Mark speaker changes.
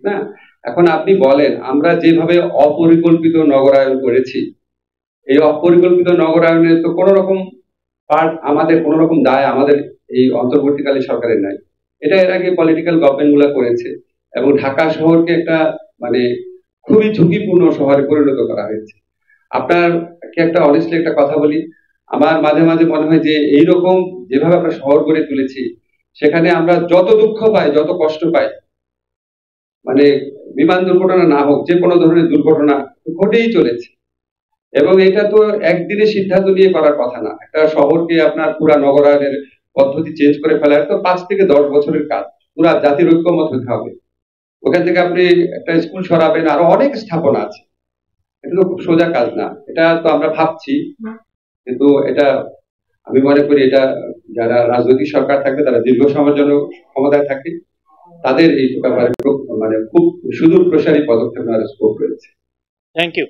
Speaker 1: না। এখন আপনি বলেন, আমরা যেভাবে অপরিকল্পিত নগরায়ন করেছি, এই অপরিকল্পিত নগরায়নে তো কোনো রকম পার্ট আমাদের, কোনো রকম দায় আমাদের এই অন্তর্বর্তীকালীন সরকারের নাই। এটা এর আগে পলিটিক্যাল গভর্নমেন্ট গুলা করেছে, এবং ঢাকা শহরকে একটা মানে খুবই ঝুঁকিপূর্ণ শহরে পরিণত করা হয়েছে। আপনার একটা অনেস্টলি একটা কথা বলি, আমার মাঝে মাঝে মনে হয় যে এইরকম যেভাবে আমরা শহর গড়ে তুলেছি, সেখানে আমরা যত দুঃখ পাই, যত কষ্ট পাই, মানে বিমান দুর্ঘটনা না হোক, যে কোনো ধরনের দুর্ঘটনা ঘটেই চলেছে। এবং এটা তো একদিনে সিদ্ধান্ত নিয়ে করার কথা না। একটা শহরকে আপনার পুরা নগরায়নের পদ্ধতি চেঞ্জ করে ফেলার তো 5 থেকে 10 বছরের কাজ। পুরা জাতির ঐক্যমত হতে হবে। ওখান থেকে আপনি একটা স্কুল সরাবেন, আরো অনেক স্থাপনা আছে। এটা তো খুব সোজা কাজ না। এটা তো আমরা ভাবছি, কিন্তু এটা আমি মনে করি এটা যারা রাজনৈতিক সরকার থাকে, তারা দীর্ঘ সময়ের জন্য ক্ষমতায় থাকে, তাদের এই ব্যাপারে খুব সুদূর প্রসারী পদক্ষেপ নেওয়ার স্কোপ রয়েছে।
Speaker 2: Thank you.